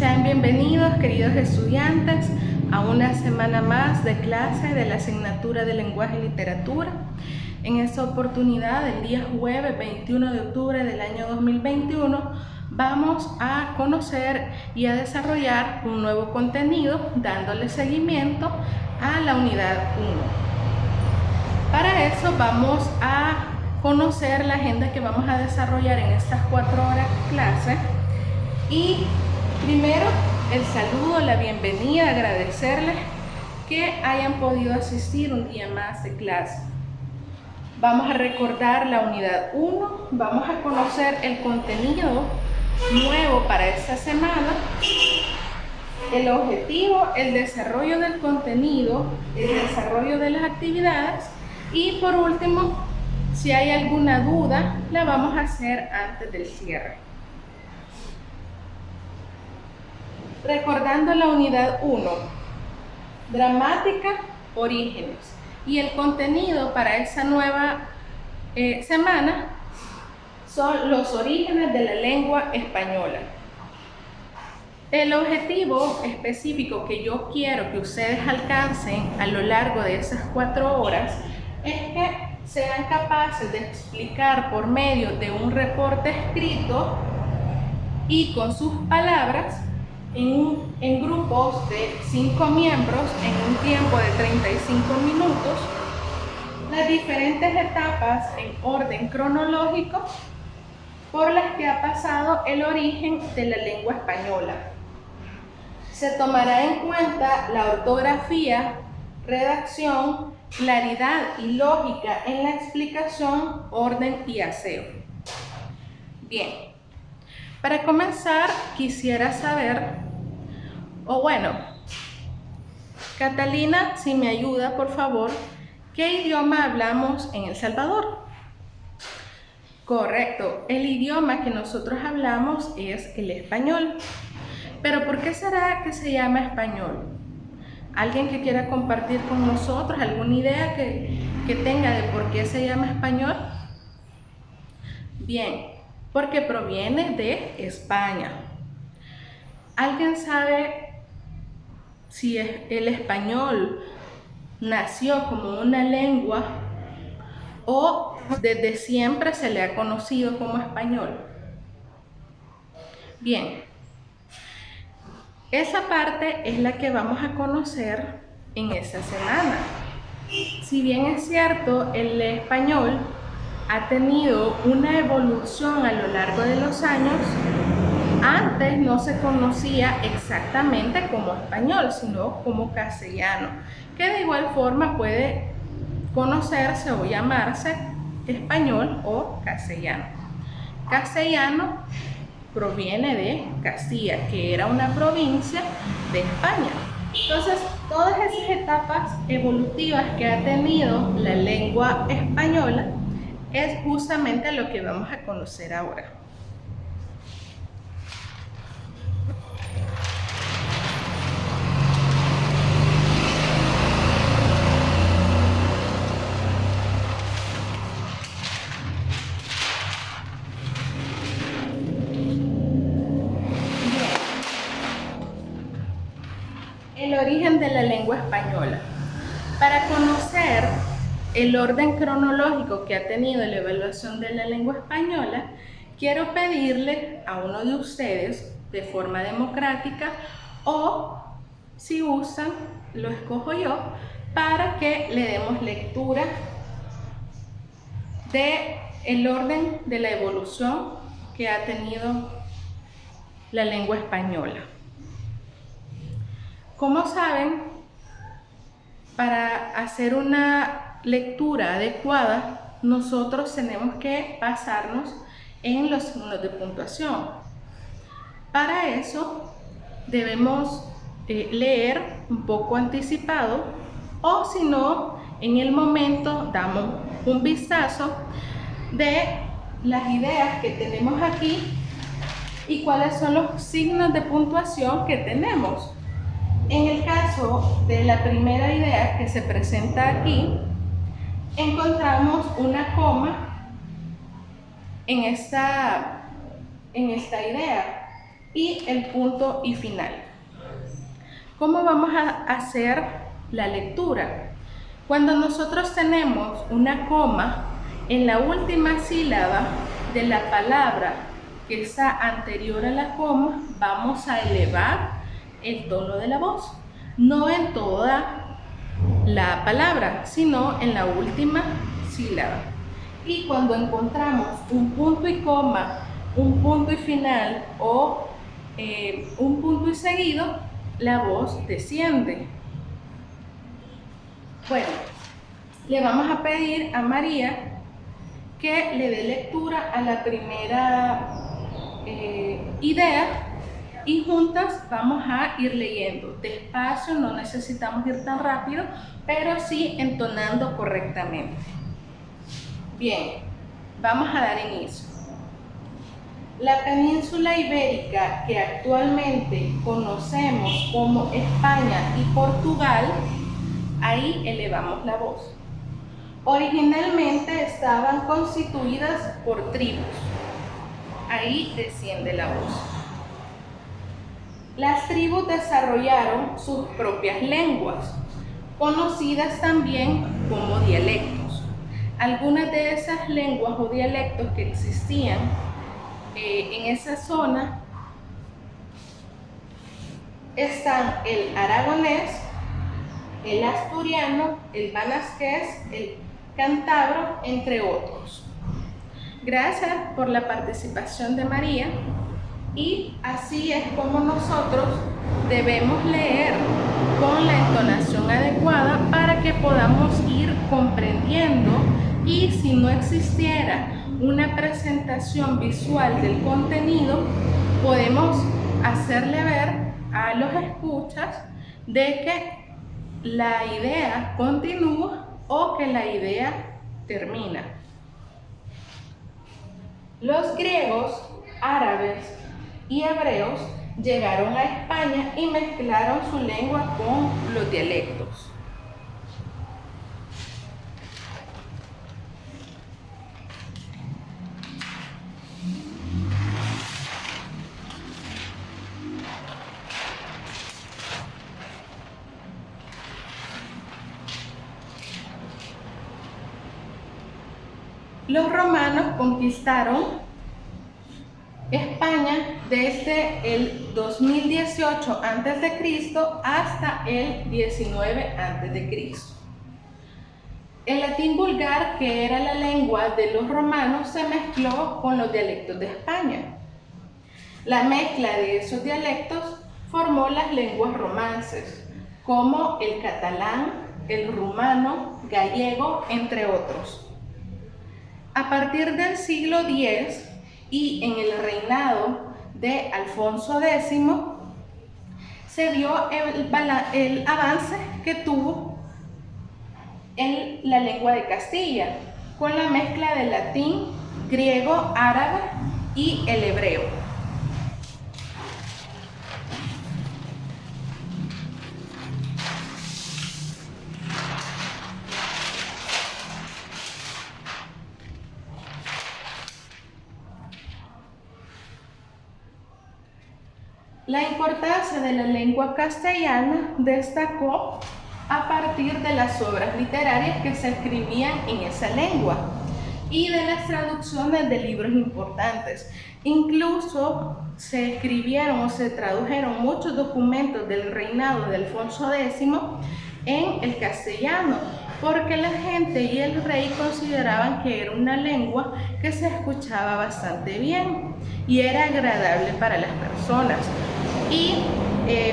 Sean bienvenidos, queridos estudiantes, a una semana más de clase de la asignatura de Lenguaje y Literatura. En esta oportunidad, el día jueves 21 de octubre del año 2021, vamos a conocer y a desarrollar un nuevo contenido, dándole seguimiento a la unidad 1. Para eso vamos a conocer la agenda que vamos a desarrollar en estas 4 horas de clase. Y primero, el saludo, la bienvenida, agradecerles que hayan podido asistir un día más de clase. Vamos a recordar la unidad 1, vamos a conocer el contenido nuevo para esta semana, el objetivo, el desarrollo del contenido, el desarrollo de las actividades y por último, si hay alguna duda, la vamos a hacer antes del cierre. Recordando la unidad 1, gramática, orígenes, y el contenido para esa nueva semana son los orígenes de la lengua española. El objetivo específico que yo quiero que ustedes alcancen a lo largo de esas 4 horas es que sean capaces de explicar por medio de un reporte escrito y con sus palabras en grupos de 5 miembros en un tiempo de 35 minutos las diferentes etapas en orden cronológico por las que ha pasado el origen de la lengua española. Se tomará en cuenta la ortografía, redacción, claridad y lógica en la explicación, orden y aseo. Bien, para comenzar quisiera saber, Catalina, si me ayuda por favor, ¿qué idioma hablamos en El Salvador? Correcto, el idioma que nosotros hablamos es el español. Pero ¿por qué será que se llama español? ¿Alguien que quiera compartir con nosotros alguna idea que tenga de por qué se llama español? Bien, porque proviene de España. ¿Alguien sabe si el español nació como una lengua o desde siempre se le ha conocido como español? Bien, esa parte es la que vamos a conocer en esta semana. Si bien es cierto, el español ha tenido una evolución a lo largo de los años, antes no se conocía exactamente como español, sino como castellano, que de igual forma puede conocerse o llamarse español o castellano. Castellano proviene de Castilla, que era una provincia de España. Entonces, todas esas etapas evolutivas que ha tenido la lengua española es justamente lo que vamos a conocer ahora. El origen de la lengua española. Para conocer el orden cronológico que ha tenido la evaluación de la lengua española, quiero pedirle a uno de ustedes, de forma democrática, o si usan, lo escojo yo, para que le demos lectura del orden de la evolución que ha tenido la lengua española. Como saben, para hacer una lectura adecuada, nosotros tenemos que basarnos en los signos de puntuación. Para eso, debemos leer un poco anticipado o si no, en el momento damos un vistazo de las ideas que tenemos aquí y cuáles son los signos de puntuación que tenemos. En el caso de la primera idea que se presenta aquí, encontramos una coma en esta idea y el punto y final. ¿Cómo vamos a hacer la lectura? Cuando nosotros tenemos una coma en la última sílaba de la palabra que está anterior a la coma, vamos a elevar el tono de la voz, no en toda la palabra, sino en la última sílaba. Y cuando encontramos un punto y coma, un punto y final o un punto y seguido, la voz desciende. Bueno, le vamos a pedir a María que le dé lectura a la primera idea y juntas vamos a ir leyendo despacio, no necesitamos ir tan rápido, pero sí entonando correctamente. Bien, vamos a dar inicio. La península ibérica, que actualmente conocemos como España y Portugal, ahí elevamos la voz. Originalmente estaban constituidas por tribus. Ahí desciende la voz. Las tribus desarrollaron sus propias lenguas, conocidas también como dialectos. Algunas de esas lenguas o dialectos que existían en esa zona están el aragonés, el asturiano, el banasqués, el cántabro, entre otros. Gracias por la participación de María, y así es como nosotros debemos leer con la entonación adecuada para que podamos ir comprendiendo, y si no existiera una presentación visual del contenido, podemos hacerle ver a los escuchas de que la idea continúa o que la idea termina. Los griegos, árabes y hebreos llegaron a España y mezclaron su lengua con los dialectos. Los romanos conquistaron España desde el 2018 a.C. hasta el 19 a.C. El latín vulgar, que era la lengua de los romanos, se mezcló con los dialectos de España. La mezcla de esos dialectos formó las lenguas romances, como el catalán, el rumano, gallego, entre otros. A partir del siglo X y en el reinado de Alfonso X, se vio el avance que tuvo en la lengua de Castilla, con la mezcla del latín, griego, árabe y el hebreo. La importancia de la lengua castellana destacó a partir de las obras literarias que se escribían en esa lengua y de las traducciones de libros importantes. Incluso se escribieron o se tradujeron muchos documentos del reinado de Alfonso X en el castellano, porque la gente y el rey consideraban que era una lengua que se escuchaba bastante bien y era agradable para las personas. Y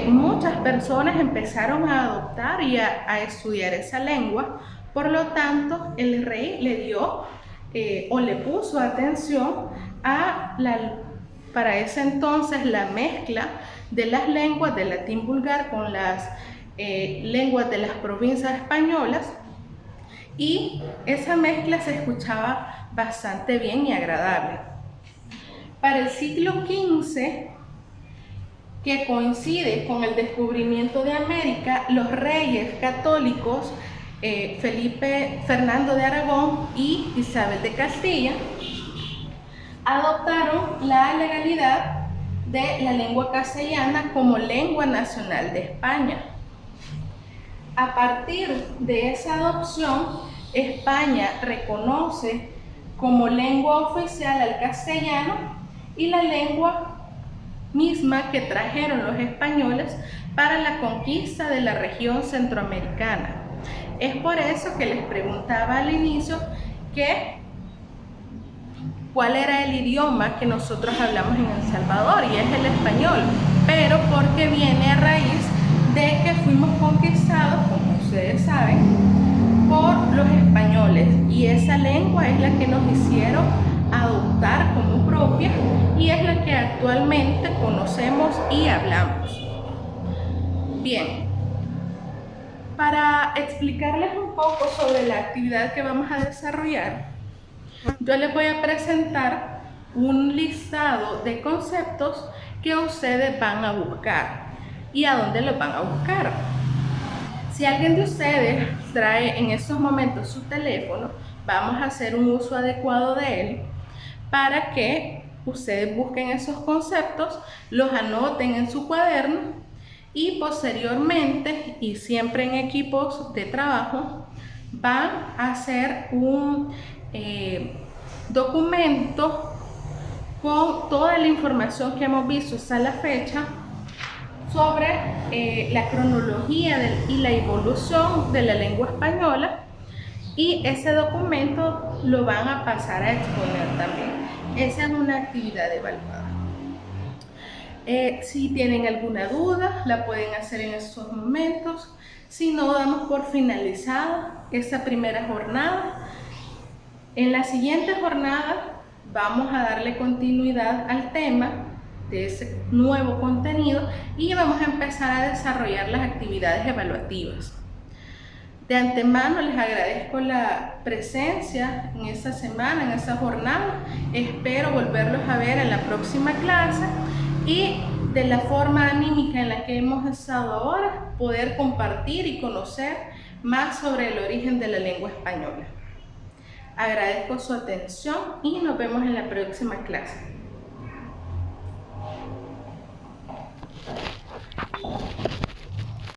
muchas personas empezaron a adoptar y a estudiar esa lengua. Por lo tanto, el rey le dio o le puso atención a para ese entonces la mezcla de las lenguas del latín vulgar con las lenguas de las provincias españolas, y esa mezcla se escuchaba bastante bien y agradable. Para el siglo XV, que coincide con el descubrimiento de América, los reyes católicos Fernando de Aragón y Isabel de Castilla adoptaron la legalidad de la lengua castellana como lengua nacional de España. A partir de esa adopción, España reconoce como lengua oficial al castellano y la lengua misma que trajeron los españoles para la conquista de la región centroamericana. Es por eso que les preguntaba al inicio cuál era el idioma que nosotros hablamos en El Salvador, y es el español, pero porque viene a raíz de que fuimos conquistados, como ustedes saben, por los españoles, y esa lengua es la que nos hicieron adoptar como propia y es la que actualmente conocemos y hablamos. Bien, para explicarles un poco sobre la actividad que vamos a desarrollar, yo les voy a presentar un listado de conceptos que ustedes van a buscar. ¿Y a dónde los van a buscar? Si alguien de ustedes trae en estos momentos su teléfono, vamos a hacer un uso adecuado de él para que ustedes busquen esos conceptos, los anoten en su cuaderno y posteriormente, y siempre en equipos de trabajo, van a hacer un documento con toda la información que hemos visto hasta la fecha sobre la cronología y la evolución de la lengua española, y ese documento lo van a pasar a exponer también. Esa es una actividad evaluada. Si tienen alguna duda, la pueden hacer en estos momentos. Si no, damos por finalizada esta primera jornada. En la siguiente jornada vamos a darle continuidad al tema de ese nuevo contenido y vamos a empezar a desarrollar las actividades evaluativas. De antemano les agradezco la presencia en esta semana, en esta jornada. Espero volverlos a ver en la próxima clase y de la forma anímica en la que hemos estado ahora, poder compartir y conocer más sobre el origen de la lengua española. Agradezco su atención y nos vemos en la próxima clase.